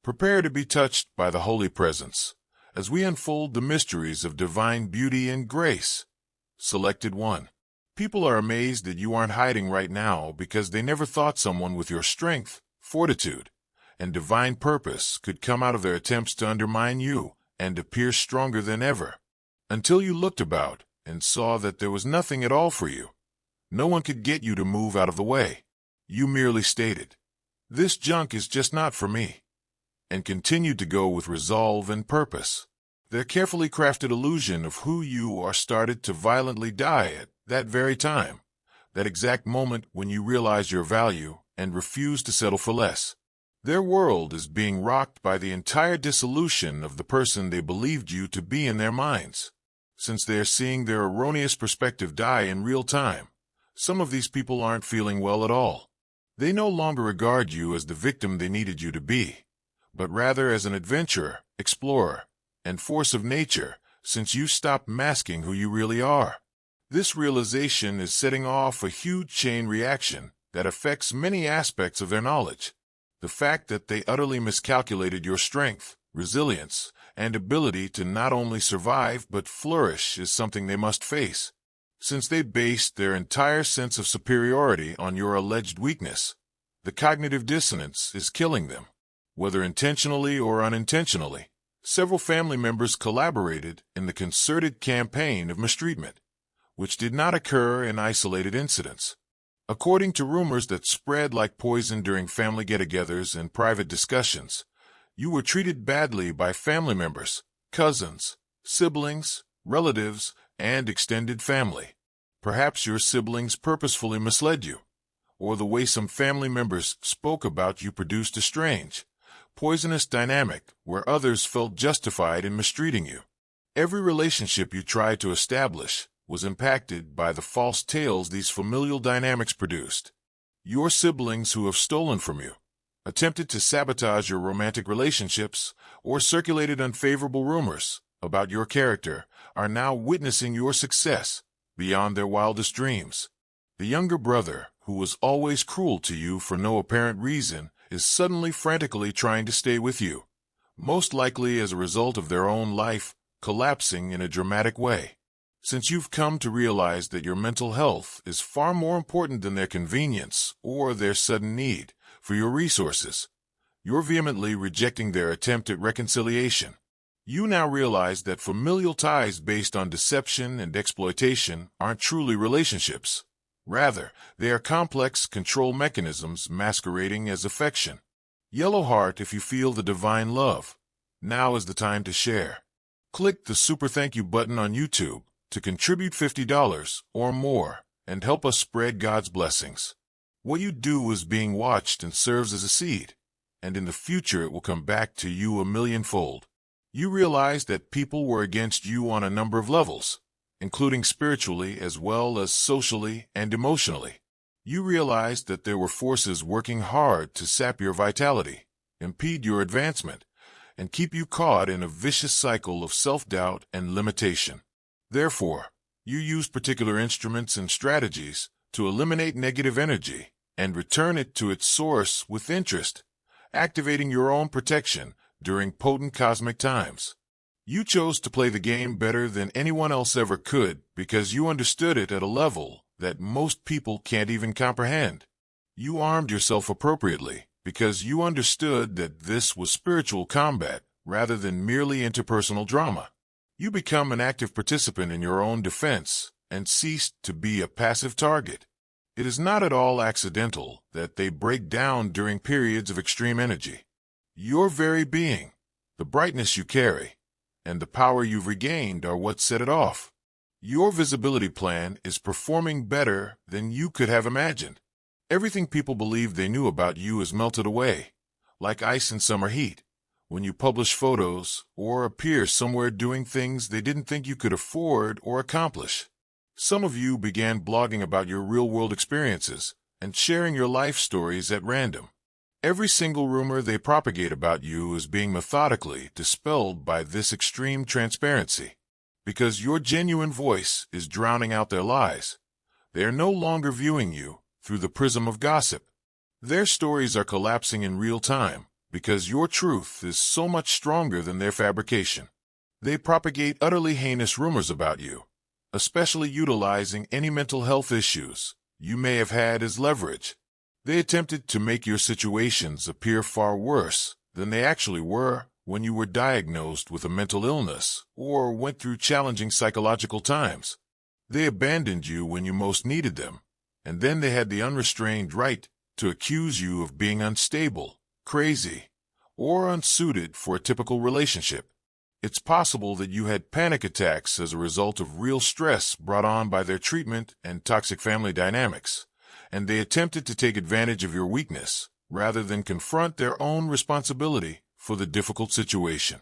Prepare to be touched by the Holy Presence as we unfold the mysteries of divine beauty and grace. Selected 1. People are amazed that you aren't hiding right now because they never thought someone with your strength, fortitude, and divine purpose could come out of their attempts to undermine you and appear stronger than ever. Until you looked about and saw that there was nothing at all for you. No one could get you to move out of the way. You merely stated, "This junk is just not for me," and continued to go with resolve and purpose. Their carefully crafted illusion of who you are started to violently die at that very time, that exact moment when you realize your value and refuse to settle for less. Their world is being rocked by the entire dissolution of the person they believed you to be in their minds. Since they are seeing their erroneous perspective die in real time, some of these people aren't feeling well at all. They no longer regard you as the victim they needed you to be, but rather as an adventurer, explorer, and force of nature, since you stopped masking who you really are. This realization is setting off a huge chain reaction that affects many aspects of their knowledge. The fact that they utterly miscalculated your strength, resilience, and ability to not only survive but flourish is something they must face. Since they based their entire sense of superiority on your alleged weakness, the cognitive dissonance is killing them. Whether intentionally or unintentionally, several family members collaborated in the concerted campaign of mistreatment, which did not occur in isolated incidents. According to rumors that spread like poison during family get-togethers and private discussions, you were treated badly by family members, cousins, siblings, relatives, and extended family. Perhaps your siblings purposefully misled you, or the way some family members spoke about you produced a strange, poisonous dynamic where others felt justified in mistreating you. Every relationship you tried to establish was impacted by the false tales these familial dynamics produced. Your siblings who have stolen from you, attempted to sabotage your romantic relationships, or circulated unfavorable rumors about your character are now witnessing your success beyond their wildest dreams. The younger brother, who was always cruel to you for no apparent reason, is suddenly frantically trying to stay with you, most likely as a result of their own life collapsing in a dramatic way. Since you've come to realize that your mental health is far more important than their convenience or their sudden need for your resources, you're vehemently rejecting their attempt at reconciliation. You now realize that familial ties based on deception and exploitation aren't truly relationships. Rather, they are complex control mechanisms masquerading as affection. Yellow heart if you feel the divine love. Now is the time to share. Click the Super Thank You button on YouTube to contribute $50 or more and help us spread God's blessings. What you do is being watched and serves as a seed, and in the future it will come back to you a millionfold. You realize that people were against you on a number of levels, including spiritually as well as socially and emotionally. You realize that there were forces working hard to sap your vitality, impede your advancement, and keep you caught in a vicious cycle of self-doubt and limitation. Therefore, you use particular instruments and strategies to eliminate negative energy and return it to its source with interest, activating your own protection during potent cosmic times. You chose to play the game better than anyone else ever could because you understood it at a level that most people can't even comprehend. You armed yourself appropriately because you understood that this was spiritual combat rather than merely interpersonal drama. You become an active participant in your own defense and cease to be a passive target. It is not at all accidental that they break down during periods of extreme energy. Your very being, the brightness you carry, and the power you've regained are what set it off. Your visibility plan is performing better than you could have imagined. Everything people believed they knew about you has melted away, like ice in summer heat, when you publish photos or appear somewhere doing things they didn't think you could afford or accomplish. Some of you began blogging about your real-world experiences and sharing your life stories at random. Every single rumor they propagate about you is being methodically dispelled by this extreme transparency. Because your genuine voice is drowning out their lies, they are no longer viewing you through the prism of gossip. Their stories are collapsing in real time because your truth is so much stronger than their fabrication. They propagate utterly heinous rumors about you, especially utilizing any mental health issues you may have had as leverage. They attempted to make your situations appear far worse than they actually were when you were diagnosed with a mental illness or went through challenging psychological times. They abandoned you when you most needed them, and then they had the unrestrained right to accuse you of being unstable, crazy, or unsuited for a typical relationship. It's possible that you had panic attacks as a result of real stress brought on by their treatment and toxic family dynamics, and they attempted to take advantage of your weakness rather than confront their own responsibility for the difficult situation.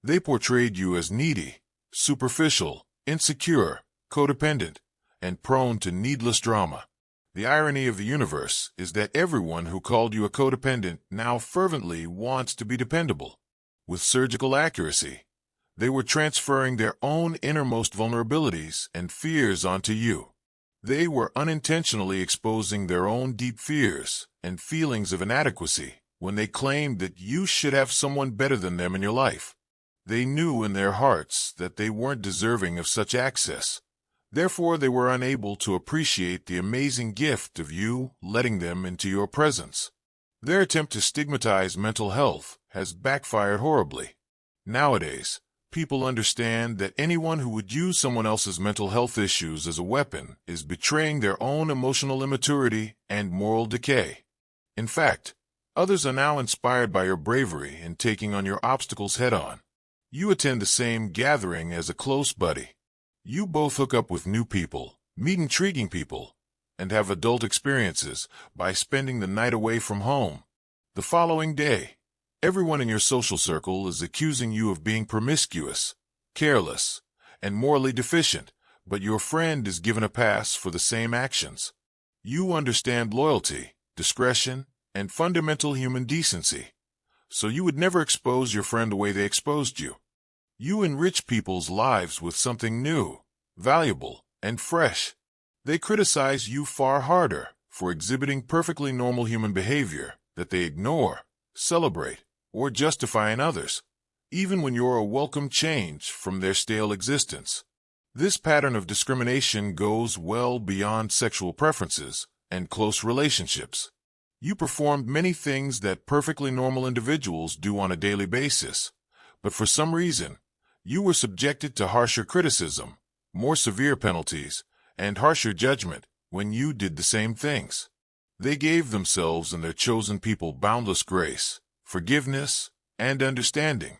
They portrayed you as needy, superficial, insecure, codependent, and prone to needless drama. The irony of the universe is that everyone who called you a codependent now fervently wants to be dependable. With surgical accuracy, they were transferring their own innermost vulnerabilities and fears onto you. They were unintentionally exposing their own deep fears and feelings of inadequacy when they claimed that you should have someone better than them in your life. They knew in their hearts that they weren't deserving of such access. Therefore, they were unable to appreciate the amazing gift of you letting them into your presence. Their attempt to stigmatize mental health has backfired horribly. Nowadays, people understand that anyone who would use someone else's mental health issues as a weapon is betraying their own emotional immaturity and moral decay. In fact, others are now inspired by your bravery in taking on your obstacles head-on. You attend the same gathering as a close buddy. You both hook up with new people, meet intriguing people, and have adult experiences by spending the night away from home. The following day, everyone in your social circle is accusing you of being promiscuous, careless, and morally deficient, but your friend is given a pass for the same actions. You understand loyalty, discretion, and fundamental human decency, so you would never expose your friend the way they exposed you. You enrich people's lives with something new, valuable, and fresh. They criticize you far harder for exhibiting perfectly normal human behavior that they ignore, celebrate, or justify in others, even when you're a welcome change from their stale existence. This pattern of discrimination goes well beyond sexual preferences and close relationships. You performed many things that perfectly normal individuals do on a daily basis, but for some reason, you were subjected to harsher criticism, more severe penalties, and harsher judgment when you did the same things. They gave themselves and their chosen people boundless grace, forgiveness, and understanding,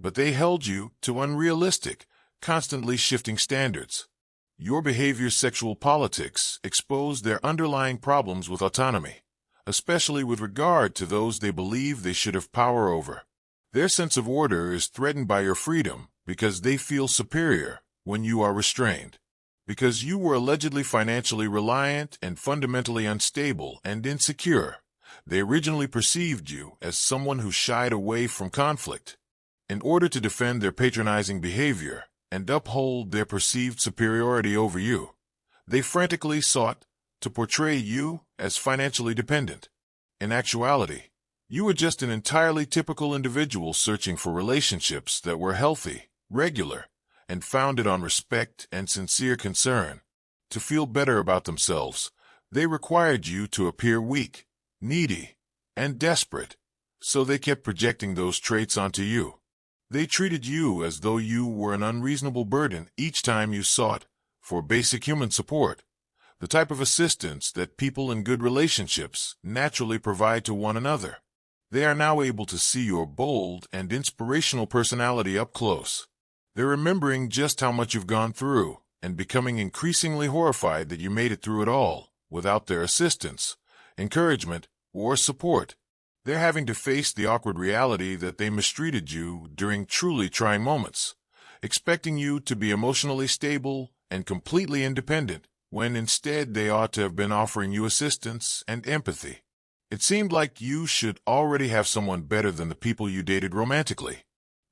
but they held you to unrealistic, constantly shifting standards. Your behavior's sexual politics exposed their underlying problems with autonomy, especially with regard to those they believe they should have power over. Their sense of order is threatened by your freedom because they feel superior when you are restrained. Because you were allegedly financially reliant and fundamentally unstable and insecure, they originally perceived you as someone who shied away from conflict. In order to defend their patronizing behavior and uphold their perceived superiority over you, they frantically sought to portray you as financially dependent. In actuality, you were just an entirely typical individual searching for relationships that were healthy, regular, and founded on respect and sincere concern. To feel better about themselves, they required you to appear weak, needy, and desperate, so they kept projecting those traits onto you. They treated you as though you were an unreasonable burden each time you sought for basic human support, the type of assistance that people in good relationships naturally provide to one another. They are now able to see your bold and inspirational personality up close. They're remembering just how much you've gone through and becoming increasingly horrified that you made it through it all without their assistance, encouragement, or support. They're having to face the awkward reality that they mistreated you during truly trying moments, expecting you to be emotionally stable and completely independent, when instead they ought to have been offering you assistance and empathy. It seemed like you should already have someone better than the people you dated romantically.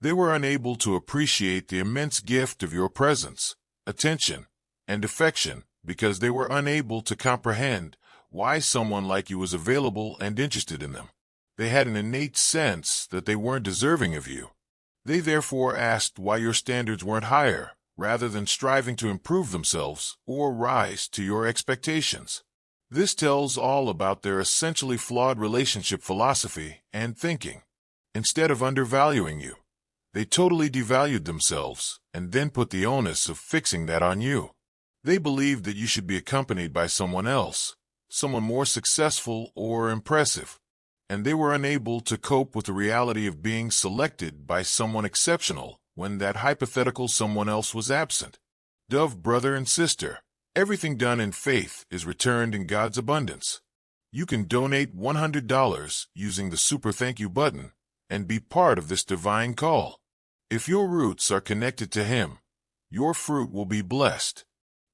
They were unable to appreciate the immense gift of your presence, attention, and affection because they were unable to comprehend why someone like you was available and interested in them. They had an innate sense that they weren't deserving of you. They therefore asked why your standards weren't higher, rather than striving to improve themselves or rise to your expectations. This tells all about their essentially flawed relationship philosophy and thinking. Instead of undervaluing you, they totally devalued themselves and then put the onus of fixing that on you. They believed that you should be accompanied by someone else, someone more successful or impressive, and they were unable to cope with the reality of being selected by someone exceptional when that hypothetical someone else was absent. Dove, brother and sister, everything done in faith is returned in God's abundance. You can donate $100 using the Super Thank You button and be part of this divine call. If your roots are connected to Him, your fruit will be blessed.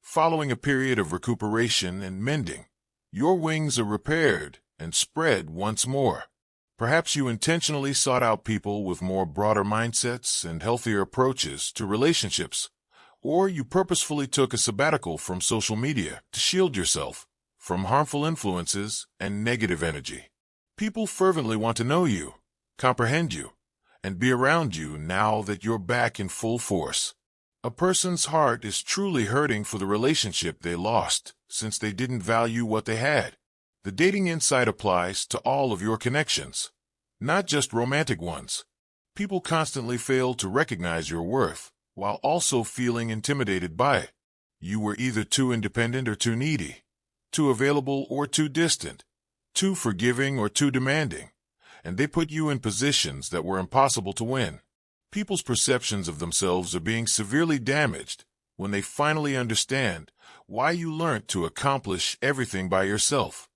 Following a period of recuperation and mending, your wings are repaired and spread once more. Perhaps you intentionally sought out people with more broader mindsets and healthier approaches to relationships, or you purposefully took a sabbatical from social media to shield yourself from harmful influences and negative energy. People fervently want to know you, comprehend you, and be around you now that you're back in full force. A person's heart is truly hurting for the relationship they lost since they didn't value what they had. The dating insight applies to all of your connections, not just romantic ones. People constantly fail to recognize your worth while also feeling intimidated by it. You were either too independent or too needy, too available or too distant, too forgiving or too demanding, and they put you in positions that were impossible to win. People's perceptions of themselves are being severely damaged when they finally understand why you learned to accomplish everything by yourself.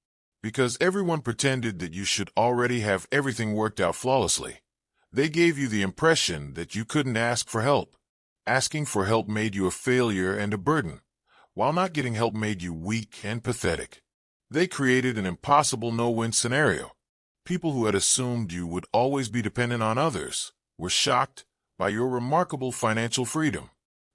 Because everyone pretended that you should already have everything worked out flawlessly. They gave you the impression that you couldn't ask for help. Asking for help made you a failure and a burden, while not getting help made you weak and pathetic. They created an impossible no-win scenario. People who had assumed you would always be dependent on others were shocked by your remarkable financial freedom.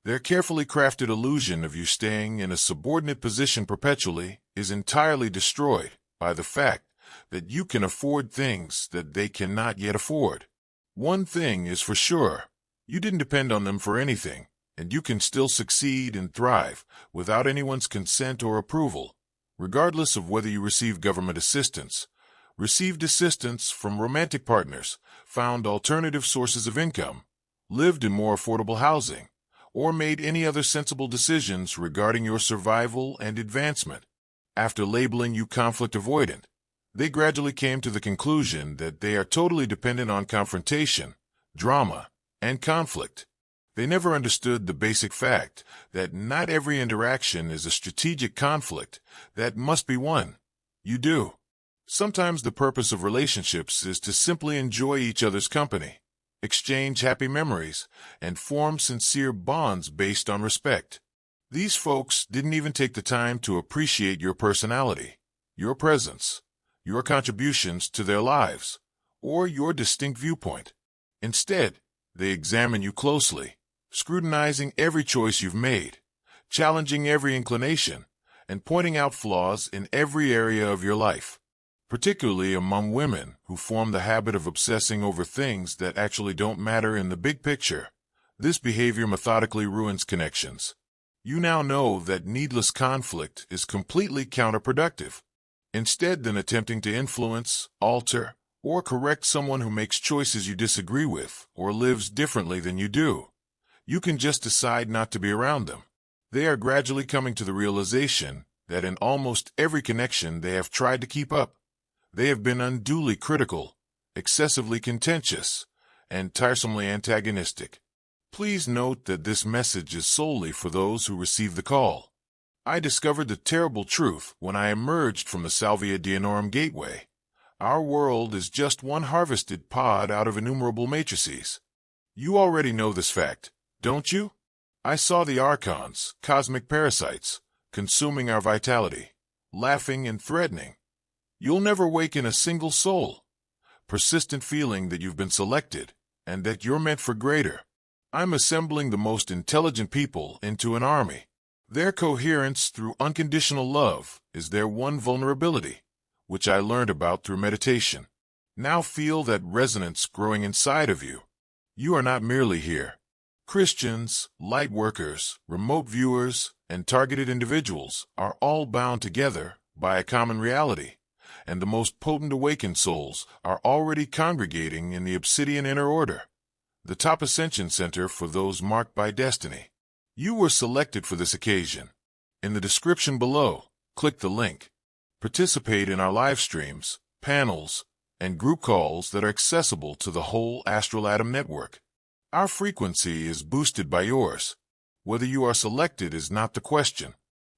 Their carefully crafted illusion of you staying in a subordinate position perpetually is entirely destroyed by the fact that you can afford things that they cannot yet afford. One thing is for sure, you didn't depend on them for anything, and you can still succeed and thrive without anyone's consent or approval, regardless of whether you receive government assistance, received assistance from romantic partners, found alternative sources of income, lived in more affordable housing, or made any other sensible decisions regarding your survival and advancement. After labeling you conflict avoidant, they gradually came to the conclusion that they are totally dependent on confrontation, drama, and conflict. They never understood the basic fact that not every interaction is a strategic conflict that must be won. You do. Sometimes the purpose of relationships is to simply enjoy each other's company, exchange happy memories, and form sincere bonds based on respect. These folks didn't even take the time to appreciate your personality, your presence, your contributions to their lives, or your distinct viewpoint. Instead, they examine you closely, scrutinizing every choice you've made, challenging every inclination, and pointing out flaws in every area of your life, particularly among women who form the habit of obsessing over things that actually don't matter in the big picture. This behavior methodically ruins connections. You now know that needless conflict is completely counterproductive. Instead than attempting to influence, alter, or correct someone who makes choices you disagree with or lives differently than you do, you can just decide not to be around them. They are gradually coming to the realization that in almost every connection they have tried to keep up, they have been unduly critical, excessively contentious, and tiresomely antagonistic. Please note that this message is solely for those who receive the call. I discovered the terrible truth when I emerged from the Salvia Dionorum gateway. Our world is just one harvested pod out of innumerable matrices. You already know this fact, don't you? I saw the archons, cosmic parasites, consuming our vitality, laughing and threatening. You'll never waken a single soul. Persistent feeling that you've been selected and that you're meant for greater. I'm assembling the most intelligent people into an army. Their coherence through unconditional love is their one vulnerability, which I learned about through meditation. Now feel that resonance growing inside of you. You are not merely here. Christians, light workers, remote viewers, and targeted individuals are all bound together by a common reality, and the most potent awakened souls are already congregating in the Obsidian Inner Order, the top ascension center for those marked by destiny. You were selected for this occasion. In the description below, click the link. Participate in our live streams, panels, and group calls that are accessible to the whole Astral Atom Network. Our frequency is boosted by yours. Whether you are selected is not the question.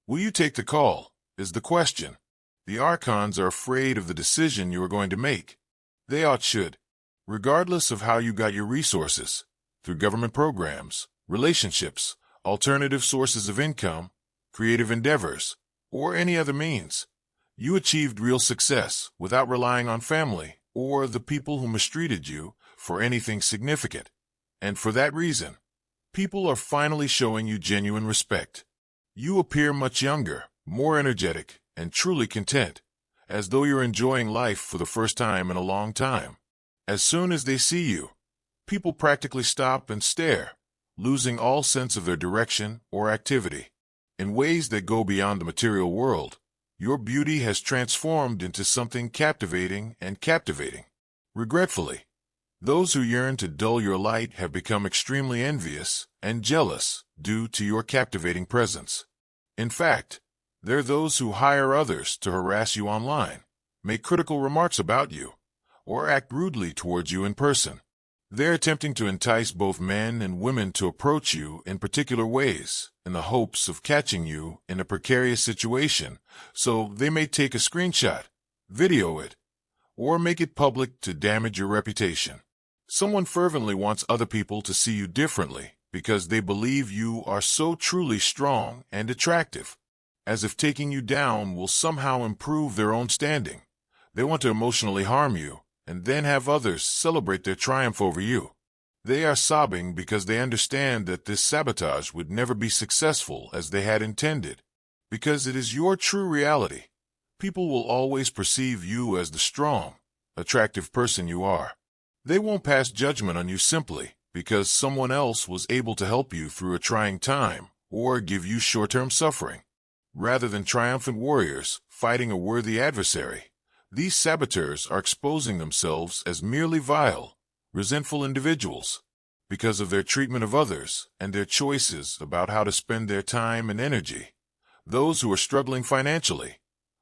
Will you take the call is the question. The Archons are afraid of the decision you are going to make. They should. Regardless of how you got your resources, through government programs, relationships, alternative sources of income, creative endeavors, or any other means, you achieved real success without relying on family or the people who mistreated you for anything significant. And for that reason, people are finally showing you genuine respect. You appear much younger, more energetic, and truly content, as though you're enjoying life for the first time in a long time. As soon as they see you, people practically stop and stare, losing all sense of their direction or activity. In ways that go beyond the material world, your beauty has transformed into something captivating and captivating. Regretfully, those who yearn to dull your light have become extremely envious and jealous due to your captivating presence. In fact, there are those who hire others to harass you online, make critical remarks about you, or act rudely towards you in person. They're attempting to entice both men and women to approach you in particular ways in the hopes of catching you in a precarious situation, so they may take a screenshot, video it, or make it public to damage your reputation. Someone fervently wants other people to see you differently because they believe you are so truly strong and attractive, as if taking you down will somehow improve their own standing. They want to emotionally harm you and then have others celebrate their triumph over you. They are sobbing because they understand that this sabotage would never be successful as they had intended. Because it is your true reality, people will always perceive you as the strong, attractive person you are. They won't pass judgment on you simply because someone else was able to help you through a trying time or give you short-term suffering. Rather than triumphant warriors fighting a worthy adversary, these saboteurs are exposing themselves as merely vile, resentful individuals because of their treatment of others and their choices about how to spend their time and energy. Those who are struggling financially,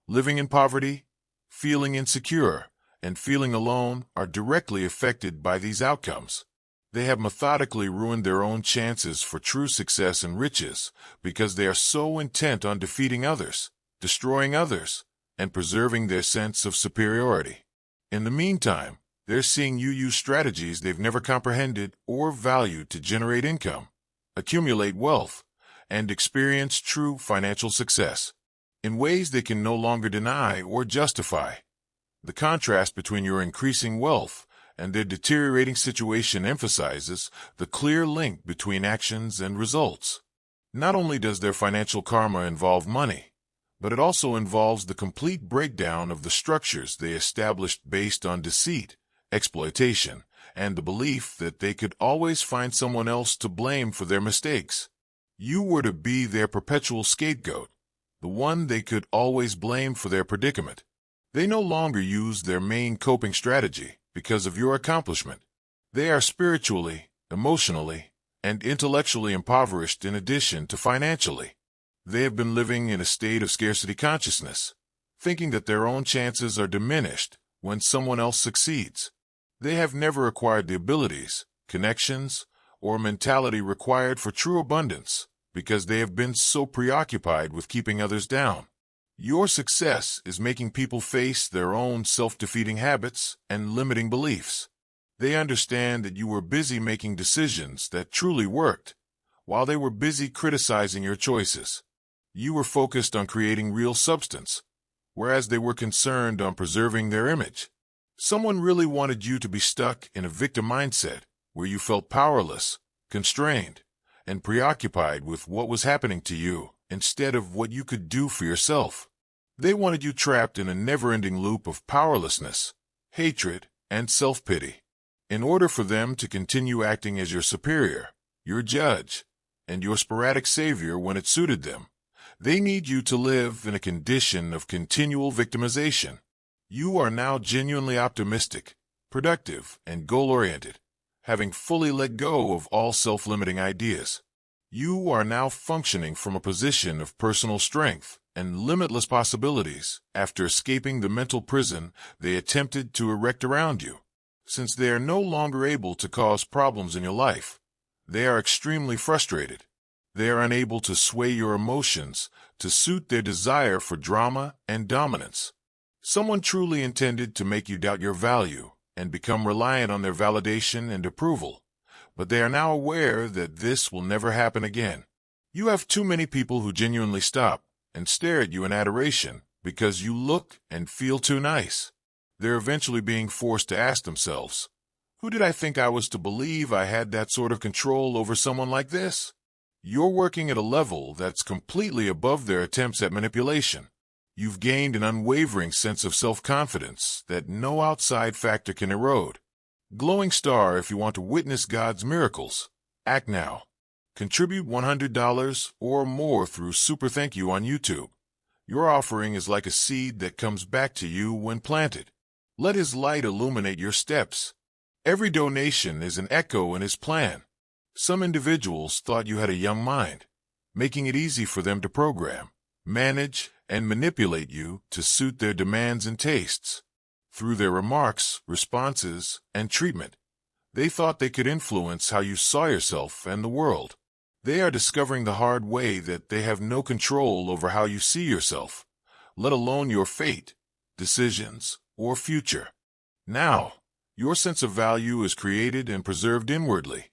living in poverty, feeling insecure, and feeling alone are directly affected by these outcomes. They have methodically ruined their own chances for true success and riches because they are so intent on defeating others, destroying others, and preserving their sense of superiority. In the meantime, they're seeing you use strategies they've never comprehended or valued to generate income, accumulate wealth, and experience true financial success in ways they can no longer deny or justify. The contrast between your increasing wealth and their deteriorating situation emphasizes the clear link between actions and results. Not only does their financial karma involve money, but it also involves the complete breakdown of the structures they established based on deceit, exploitation, and the belief that they could always find someone else to blame for their mistakes. You were to be their perpetual scapegoat, the one they could always blame for their predicament. They no longer use their main coping strategy because of your accomplishment. They are spiritually, emotionally, and intellectually impoverished in addition to financially. They have been living in a state of scarcity consciousness, thinking that their own chances are diminished when someone else succeeds. They have never acquired the abilities, connections, or mentality required for true abundance because they have been so preoccupied with keeping others down. Your success is making people face their own self-defeating habits and limiting beliefs. They understand that you were busy making decisions that truly worked, while they were busy criticizing your choices. You were focused on creating real substance, whereas they were concerned on preserving their image. Someone really wanted you to be stuck in a victim mindset where you felt powerless, constrained, and preoccupied with what was happening to you instead of what you could do for yourself. They wanted you trapped in a never-ending loop of powerlessness, hatred, and self-pity. In order for them to continue acting as your superior, your judge, and your sporadic savior when it suited them, they need you to live in a condition of continual victimization. You are now genuinely optimistic, productive, and goal-oriented, having fully let go of all self-limiting ideas. You are now functioning from a position of personal strength and limitless possibilities after escaping the mental prison they attempted to erect around you. Since they are no longer able to cause problems in your life, they are extremely frustrated. They are unable to sway your emotions to suit their desire for drama and dominance. Someone truly intended to make you doubt your value and become reliant on their validation and approval, but they are now aware that this will never happen again. You have too many people who genuinely stop and stare at you in adoration because you look and feel too nice. They're eventually being forced to ask themselves, who did I think I was to believe I had that sort of control over someone like this? You're working at a level that's completely above their attempts at manipulation. You've gained an unwavering sense of self-confidence that no outside factor can erode. Glowing star if you want to witness God's miracles. Act now. Contribute $100 or more through Super Thank You on YouTube. Your offering is like a seed that comes back to you when planted. Let His light illuminate your steps. Every donation is an echo in His plan. Some individuals thought you had a young mind, making it easy for them to program, manage, and manipulate you to suit their demands and tastes. Through their remarks, responses, and treatment, they thought they could influence how you saw yourself and the world. They are discovering the hard way that they have no control over how you see yourself, let alone your fate, decisions, or future. Now, your sense of value is created and preserved inwardly,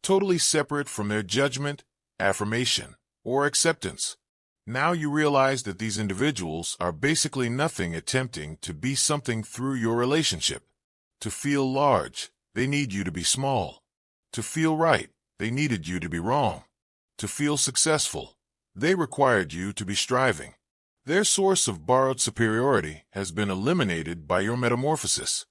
totally separate from their judgment, affirmation, or acceptance. Now you realize that these individuals are basically nothing attempting to be something through your relationship. To feel large, they need you to be small. To feel right, they needed you to be wrong. To feel successful, they required you to be striving. Their source of borrowed superiority has been eliminated by your metamorphosis.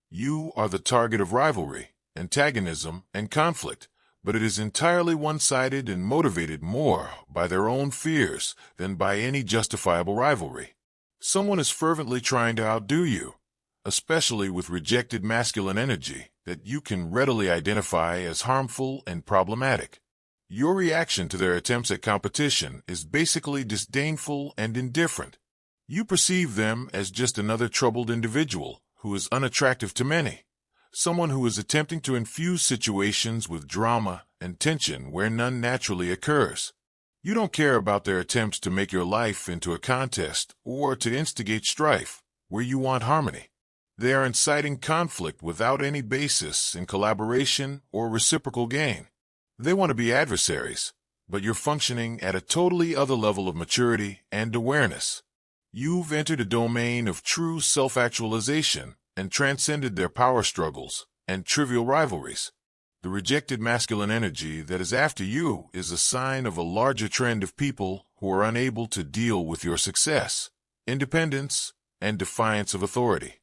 You are the target of rivalry, antagonism, and conflict, but it is entirely one-sided and motivated more by their own fears than by any justifiable rivalry. Someone is fervently trying to outdo you, especially with rejected masculine energy that you can readily identify as harmful and problematic. Your reaction to their attempts at competition is basically disdainful and indifferent. You perceive them as just another troubled individual who is unattractive to many, someone who is attempting to infuse situations with drama and tension where none naturally occurs. You don't care about their attempts to make your life into a contest or to instigate strife where you want harmony. They are inciting conflict without any basis in collaboration or reciprocal gain. They want to be adversaries, but you're functioning at a totally other level of maturity and awareness. You've entered a domain of true self-actualization and transcended their power struggles and trivial rivalries. The rejected masculine energy that is after you is a sign of a larger trend of people who are unable to deal with your success, independence, and defiance of authority.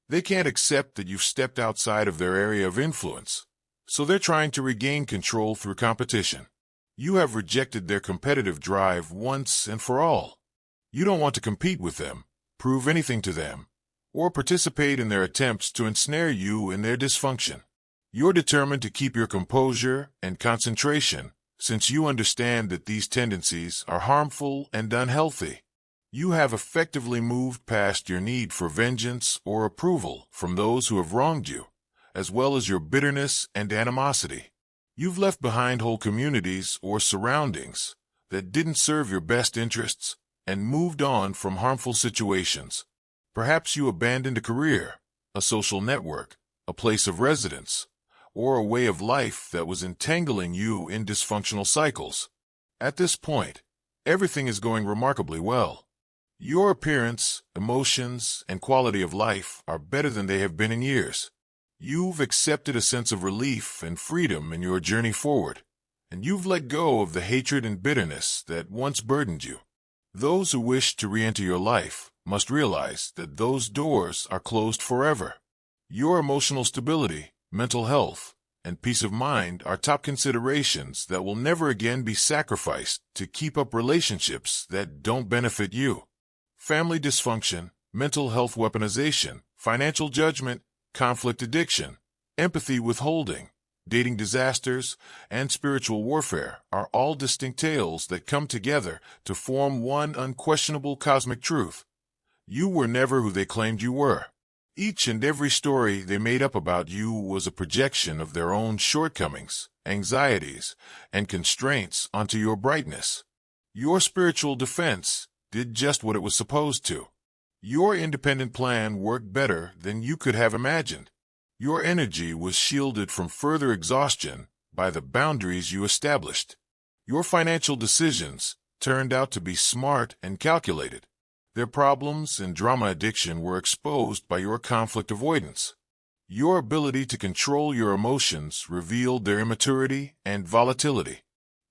They can't accept that you've stepped outside of their area of influence, so they're trying to regain control through competition. You have rejected their competitive drive once and for all. You don't want to compete with them, prove anything to them, or participate in their attempts to ensnare you in their dysfunction. You're determined to keep your composure and concentration, since you understand that these tendencies are harmful and unhealthy. You have effectively moved past your need for vengeance or approval from those who have wronged you, as well as your bitterness and animosity. You've left behind whole communities or surroundings that didn't serve your best interests and moved on from harmful situations. Perhaps you abandoned a career, a social network, a place of residence, or a way of life that was entangling you in dysfunctional cycles. At this point, everything is going remarkably well. Your appearance, emotions, and quality of life are better than they have been in years. You've accepted a sense of relief and freedom in your journey forward, and you've let go of the hatred and bitterness that once burdened you. Those who wish to re-enter your life must realize that those doors are closed forever. Your emotional stability, mental health, and peace of mind are top considerations that will never again be sacrificed to keep up relationships that don't benefit you. Family dysfunction, mental health weaponization, financial judgment, conflict addiction, empathy withholding, dating disasters, and spiritual warfare are all distinct tales that come together to form one unquestionable cosmic truth. You were never who they claimed you were. Each and every story they made up about you was a projection of their own shortcomings, anxieties, and constraints onto your brightness. Your spiritual defense did just what it was supposed to. Your independent plan worked better than you could have imagined. Your energy was shielded from further exhaustion by the boundaries you established. Your financial decisions turned out to be smart and calculated. Their problems and drama addiction were exposed by your conflict avoidance. Your ability to control your emotions revealed their immaturity and volatility.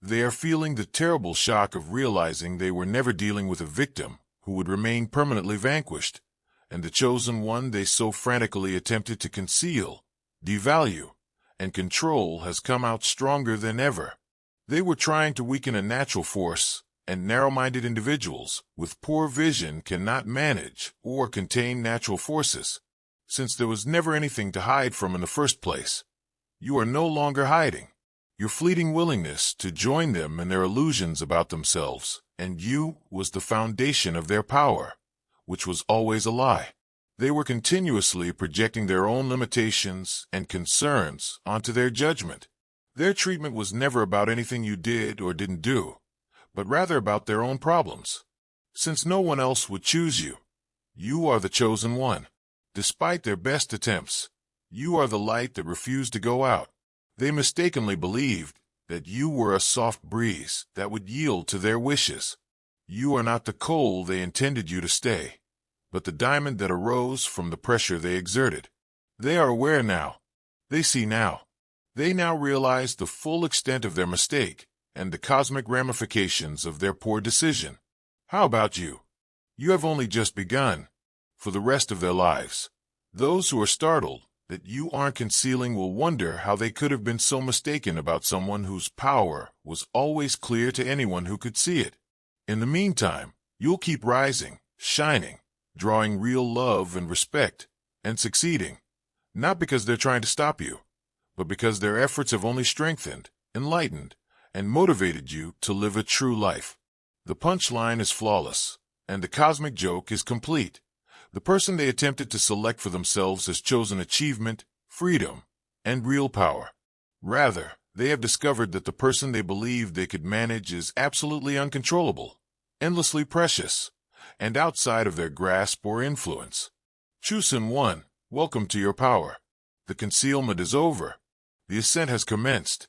They are feeling the terrible shock of realizing they were never dealing with a victim who would remain permanently vanquished, and the chosen one they so frantically attempted to conceal, devalue, and control has come out stronger than ever. They were trying to weaken a natural force, and narrow-minded individuals with poor vision cannot manage or contain natural forces. Since there was never anything to hide from in the first place, you are no longer hiding. Your fleeting willingness to join them in their illusions about themselves and you was the foundation of their power, which was always a lie. They were continuously projecting their own limitations and concerns onto their judgment. Their treatment was never about anything you did or didn't do, but rather about their own problems. Since no one else would choose you, you are the chosen one. Despite their best attempts, you are the light that refused to go out. They mistakenly believed that you were a soft breeze that would yield to their wishes. You are not the coal they intended you to stay, but the diamond that arose from the pressure they exerted. They are aware now. They see now. They now realize the full extent of their mistake and the cosmic ramifications of their poor decision. How about you? You have only just begun. For the rest of their lives, those who are startled that you aren't concealing will wonder how they could have been so mistaken about someone whose power was always clear to anyone who could see it. In the meantime, you'll keep rising, shining, drawing real love and respect, and succeeding, not because they're trying to stop you, but because their efforts have only strengthened, enlightened, and motivated you to live a true life. The punchline is flawless, and the cosmic joke is complete. The person they attempted to select for themselves has chosen achievement, freedom, and real power. Rather, they have discovered that the person they believed they could manage is absolutely uncontrollable, endlessly precious, and outside of their grasp or influence. Chosen one, welcome to your power. The concealment is over. The ascent has commenced.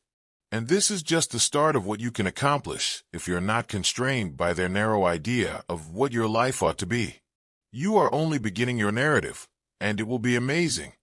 And this is just the start of what you can accomplish if you're not constrained by their narrow idea of what your life ought to be. You are only beginning your narrative, and it will be amazing.